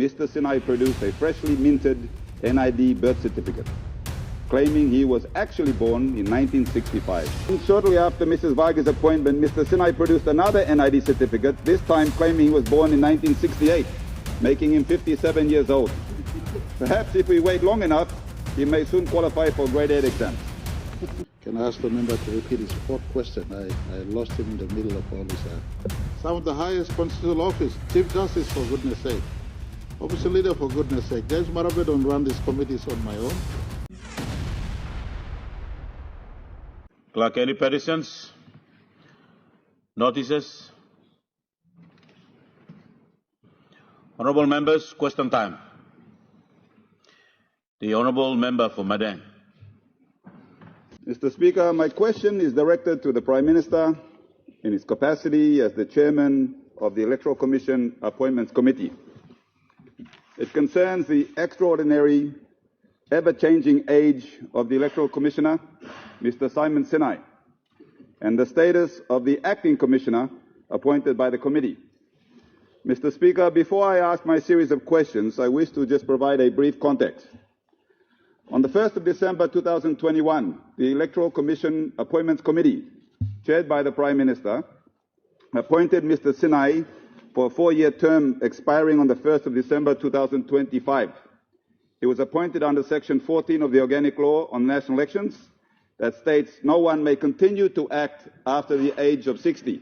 Mr. Sinai produced a freshly minted NID birth certificate, claiming he was actually born in 1965. And shortly after Mrs. Varghese' appointment, Mr. Sinai produced another NID certificate, this time claiming he was born in 1968, making him 57 years old. Perhaps if we wait long enough, he may soon qualify for grade 8 exams. Can I ask the member to repeat his fourth question? I lost him in the middle of all this. Some of the highest constitutional office, Chief Justice, for goodness sake. Opposition Leader, for goodness sake. James Marape don't run these committees on my own. Clerk, any petitions? Notices? Honourable members, question time. The Honourable Member for Madang. Mr. Speaker, my question is directed to the Prime Minister in his capacity as the Chairman of the Electoral Commission Appointments Committee. It concerns the extraordinary, ever-changing age of the Electoral Commissioner, Mr. Simon Sinai, and the status of the Acting Commissioner appointed by the committee. Mr. Speaker, before I ask my series of questions, I wish to just provide a brief context. On the 1st of December 2021, the Electoral Commission Appointments Committee, chaired by the Prime Minister, appointed Mr. Sinai for a 4-year term expiring on the 1st of December 2025. He was appointed under Section 14 of the Organic Law on National Elections that states no one may continue to act after the age of 60.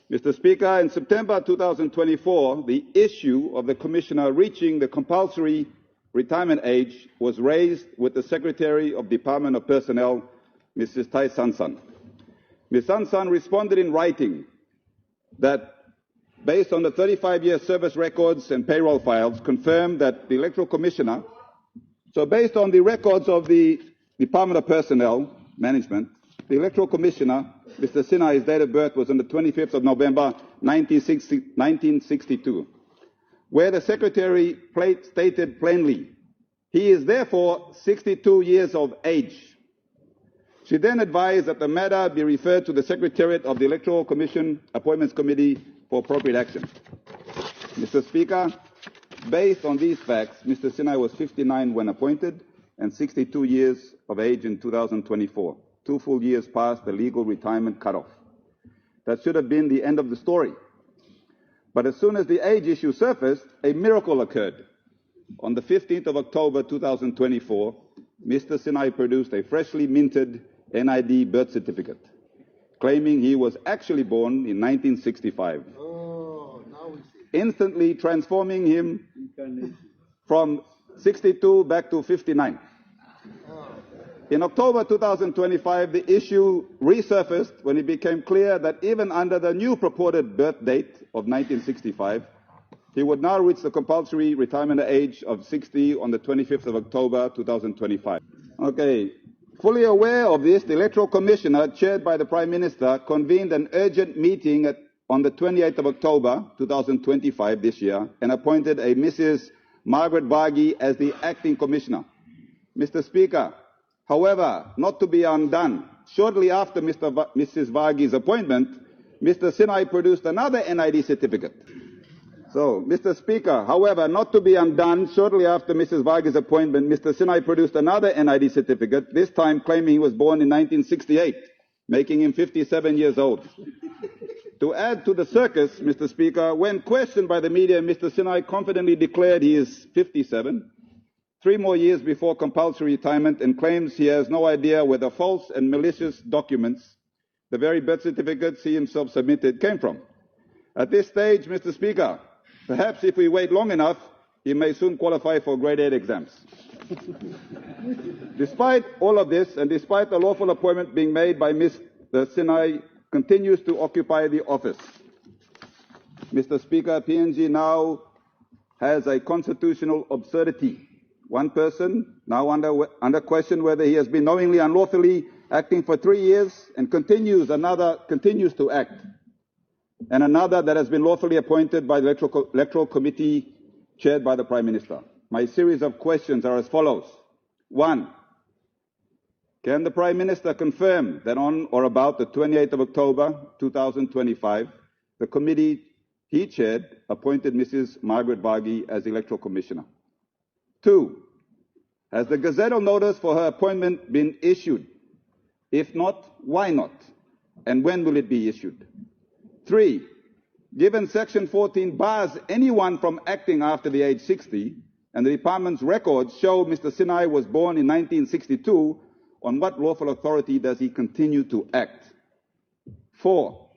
Mr. Speaker, in September 2024, the issue of the Commissioner reaching the compulsory retirement age was raised with the Secretary of Department of Personnel, Mrs. Tai Sansan. Ms. Sansan responded in writing that, based on the 35-year service records and payroll files, confirmed that the Electoral Commissioner, so based on the records of the Department of Personnel Management, the Electoral Commissioner, Mr. Sinai's date of birth was on the 25th of November 1962, where the Secretary stated plainly, he is therefore 62 years of age. She then advised that the matter be referred to the Secretariat of the Electoral Commission Appointments Committee for appropriate action. Mr. Speaker, based on these facts, Mr. Sinai was 59 when appointed and 62 years of age in 2024, 2 full years past the legal retirement cutoff. That should have been the end of the story. But as soon as the age issue surfaced, a miracle occurred. On the 15th of October 2024, Mr. Sinai produced a freshly minted NID birth certificate, claiming he was actually born in 1965, instantly transforming him from 62 back to 59. In October 2025, the issue resurfaced when it became clear that even under the new purported birth date of 1965, he would now reach the compulsory retirement age of 60 on the 25th of October 2025. Okay. Fully aware of this, the Electoral Commissioner, chaired by the Prime Minister, convened an urgent meeting on the 28th of October 2025 this year and appointed a Mrs. Margaret Varghese as the Acting Commissioner. Mr. Speaker, however, not to be undone, shortly after Mrs. Varghese' appointment, Mr. Sinai produced another NID certificate. So, Mr. Speaker, however, not to be undone, shortly after Mrs. Varghese' appointment, Mr. Sinai produced another NID certificate, this time claiming he was born in 1968, making him 57 years old. To add to the circus, Mr. Speaker, when questioned by the media, Mr. Sinai confidently declared he is 57, 3 more years before compulsory retirement, and claims he has no idea where the false and malicious documents, the very birth certificates he himself submitted, came from. At this stage, Mr. Speaker, perhaps if we wait long enough, he may soon qualify for grade 8 exams. Despite all of this, and despite the lawful appointment being made by Mr. Sinai, continues to occupy the office. Mr. Speaker, PNG now has a constitutional absurdity. One person now under question whether he has been knowingly, unlawfully acting for 3 years and continues to act, and another that has been lawfully appointed by the Electoral Committee chaired by the Prime Minister. My series of questions are as follows. 1. Can the Prime Minister confirm that on or about the 28th of October 2025, the committee he chaired, appointed Mrs. Margaret Varghese as Electoral Commissioner. 2. Has the gazettal notice for her appointment been issued? If not, why not? And when will it be issued? 3. Given Section 14 bars anyone from acting after the age 60, and the department's records show Mr. Sinai was born in 1962, on what lawful authority does he continue to act? 4.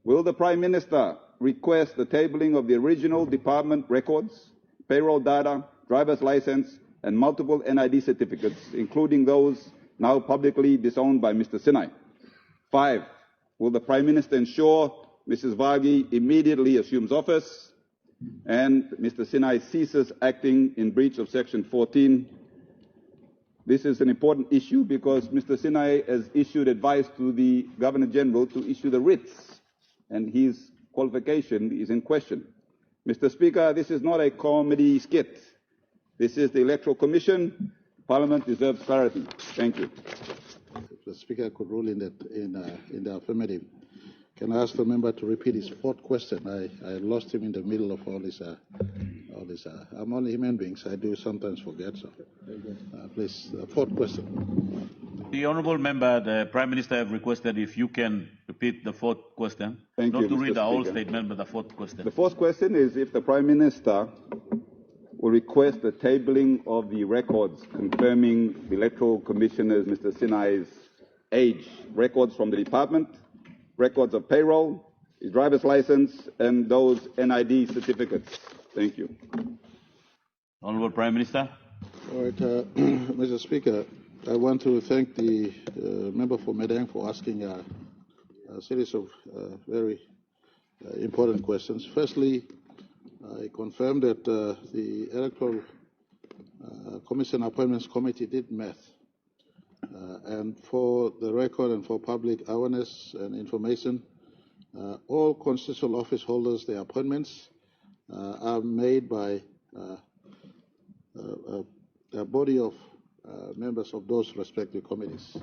Will the Prime Minister request the tabling of the original department records, payroll data, driver's license, and multiple NID certificates, including those now publicly disowned by Mr. Sinai? 5. Will the Prime Minister ensure Mrs. Varghese immediately assumes office and Mr. Sinai ceases acting in breach of Section 14? This is an important issue because Mr. Sinai has issued advice to the Governor-General to issue the writs, and his qualification is in question. Mr. Speaker, this is not a comedy skit. This is the Electoral Commission. Parliament deserves clarity. Thank you. If the Speaker could rule in the affirmative. Can I ask the member to repeat his fourth question? I lost him in the middle of all this. I'm only human beings. I do sometimes forget. So, please, fourth question. The honourable member, the Prime Minister, have requested if you can repeat the fourth question. Thank you, Not to Mr. read the whole Speaker. statement, but the fourth question. The fourth question is if the Prime Minister will request the tabling of the records confirming the Electoral Commissioner's Mr. Sinai's age, records from the department, records of payroll, his driver's license, and those NID certificates. Thank you. Honourable Prime Minister. All right, Mr. Speaker, I want to thank the member for Madang for asking a series of very important questions. Firstly, I confirm that the Electoral Commission Appointments Committee did meet. And for the record and for public awareness and information, all constitutional office holders, their appointments are made by a body of members of those respective committees.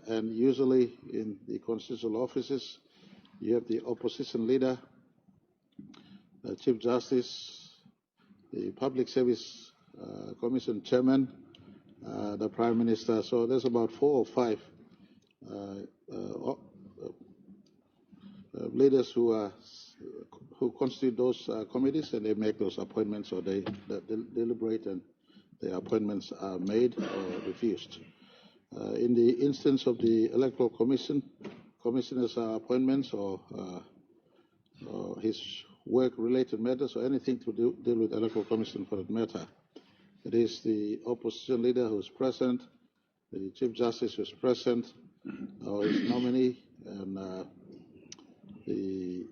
And usually in the constitutional offices, you have the opposition leader, the Chief Justice, the Public Service Commission Chairman, the Prime Minister. So there's about 4 or 5 leaders who constitute those committees, and they make those appointments, or they deliberate, and the appointments are made or refused. In the instance of the Electoral Commission, Commissioner's appointments or his work-related matters or anything to deal with Electoral Commission for that matter, it is the opposition leader who is present, the Chief Justice who is present, or his nominee, and the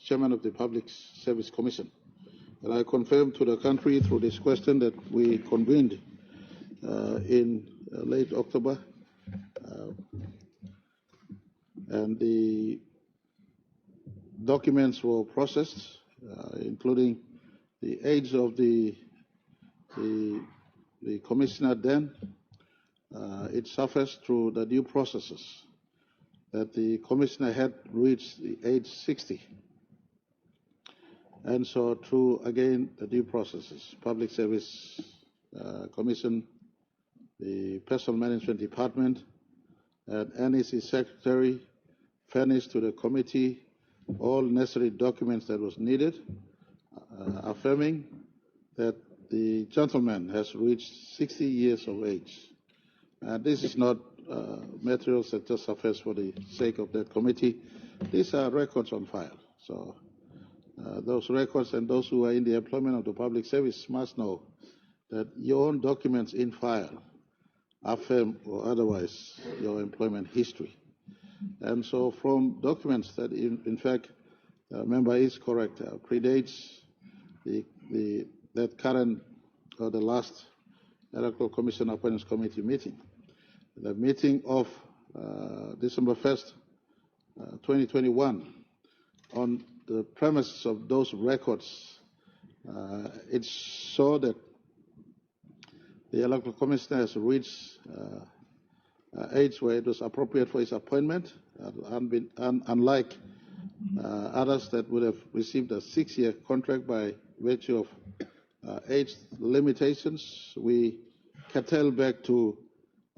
Chairman of the Public Service Commission. And I confirm to the country through this question that we convened in late October, and the documents were processed, including the age of the commissioner then. It suffers through the due processes that the commissioner had reached the age 60. And so through, again, the due processes, Public Service Commission, the Personal Management Department, and NEC Secretary furnished to the committee all necessary documents that was needed, affirming that the gentleman has reached 60 years of age. This is not materials that just surface for the sake of that committee. These are records on file. So those records and those who are in the employment of the public service must know that your own documents in file affirm or otherwise your employment history. And so from documents that in fact, member is correct, predates that current or the last Electoral Commission Appointments Committee meeting. The meeting of December 1st, 2021, on the premises of those records, it showed that the Electoral Commissioner has reached age where it was appropriate for his appointment, unlike others that would have received a 6-year contract by virtue of age limitations. We curtail back to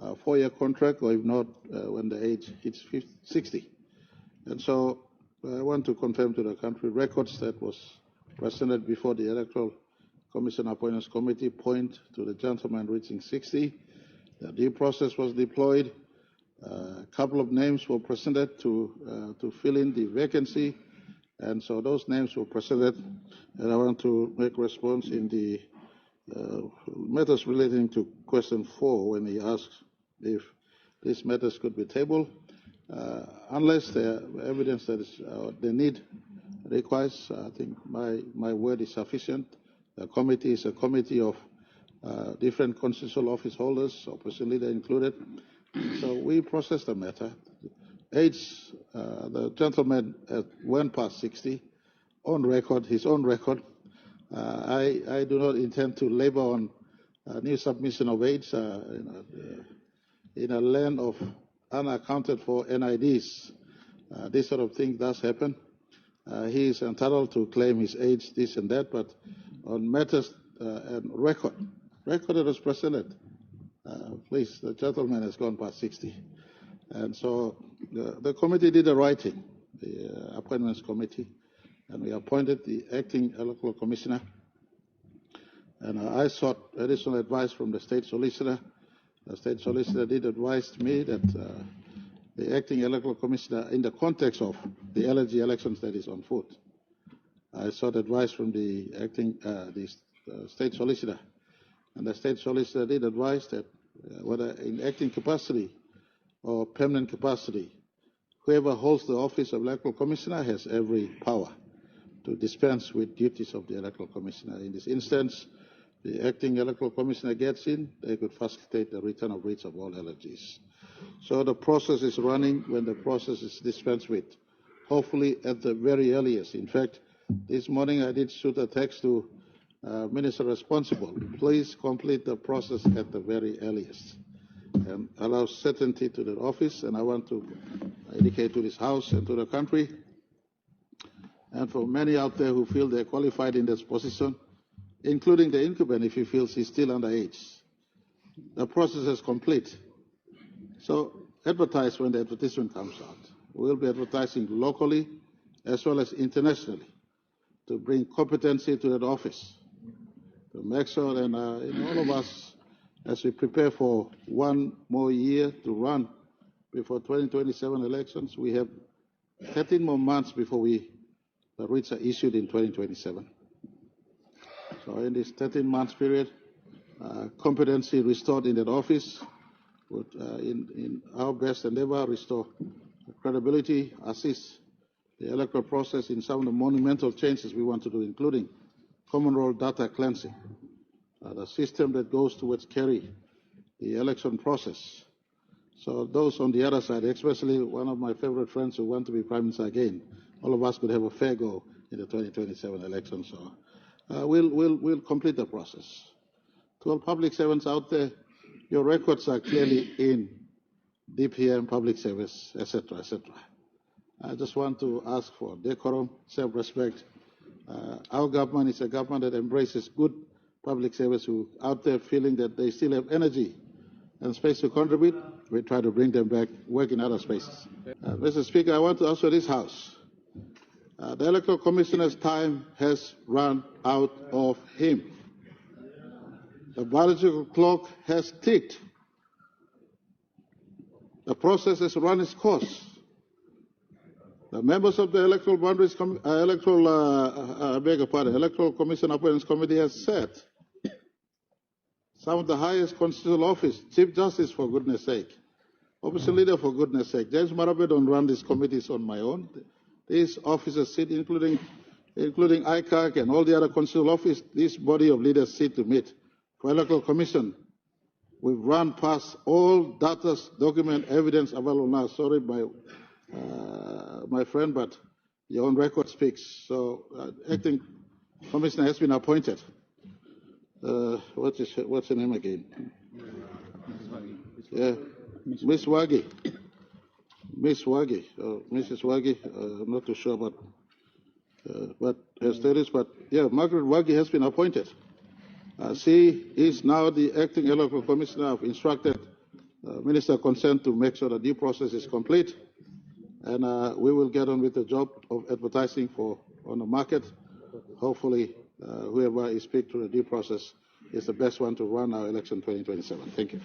a 4-year contract, or if not, when the age hits 60. And so I want to confirm to the country records that was presented before the Electoral Commission Appointments Committee point to the gentleman reaching 60. The due process was deployed. A couple of names were presented to fill in the vacancy, and so those names were presented. And I want to make response in the matters relating to question 4 when he asks if these matters could be tabled. Unless the evidence that is, the need requires, I think my word is sufficient. The committee is a committee of different constitutional office holders, opposition leader included. So we process the matter. Age, the gentleman went past 60, on record, his own record. I do not intend to labor on new submission of age in a land of unaccounted for NIDs. This sort of thing does happen. He is entitled to claim his age, this and that, but on matters and record that was presented, please, the gentleman has gone past 60. And so the committee did the right thing, the appointments committee, and we appointed the acting electoral commissioner. And I sought additional advice from the state solicitor. The state solicitor did advise me that the acting electoral commissioner, in the context of the LNG elections that is on foot, I sought advice from the acting, state solicitor, and the state solicitor did advise that whether in acting capacity or permanent capacity, whoever holds the office of electoral commissioner has every power to dispense with duties of the electoral commissioner. In this instance, the acting electoral commissioner gets in, they could facilitate the return of rates of all LNGs. So the process is running when the process is dispensed with, hopefully at the very earliest. In fact, this morning I did shoot a text to Minister responsible. Please complete the process at the very earliest and allow certainty to the office. And I want to indicate to this House and to the country, and for many out there who feel they're qualified in this position, including the incumbent if he feels he's still underage, the process is complete. So advertise when the advertisement comes out. We'll be advertising locally as well as internationally to bring competency to that office, to make sure that all of us, as we prepare for one more year to run before 2027 elections, we have 13 more months before the writs are issued in 2027. So in this 13 months period, competency restored in that office would, in our best endeavor, restore credibility, assist the electoral process in some of the monumental changes we want to do, including common role data cleansing, the system that goes towards carry the election process. So those on the other side, especially one of my favorite friends who want to be Prime Minister again, all of us could have a fair go in the 2027 election. So we'll complete the process. To all public servants out there, your records are clearly in DPM, public service, etc., etc. I just want to ask for decorum, self-respect. Our government is a government that embraces good public service who are out there feeling that they still have energy and space to contribute. We try to bring them back, work in other spaces. Mr. Speaker, I want to ask for this House. The Electoral Commissioner's time has run out of him. The biological clock has ticked. The process has run its course. The members of the Electoral Electoral Commission Appointments Committee has said some of the highest constitutional office, Chief Justice for goodness sake, Opposition Leader for goodness sake. James Marape don't run these committees on my own. These officers sit, including ICAC and all the other constitutional office, this body of leaders sit to meet. For Electoral Commission, we've run past all data, document, evidence available now. Sorry, my friend, but your own record speaks. So, acting commissioner has been appointed. What's her name again? Yeah, Ms. Wagi. Miss Wagi, Mrs. Wagi, I'm not too sure about what her status, but yeah, Margaret Wagi has been appointed. She is now the acting electoral commissioner. I've instructed Minister Consent to make sure the due process is complete, and we will get on with the job of advertising on the market. Hopefully, whoever is picked through the due process is the best one to run our election 2027. Thank you.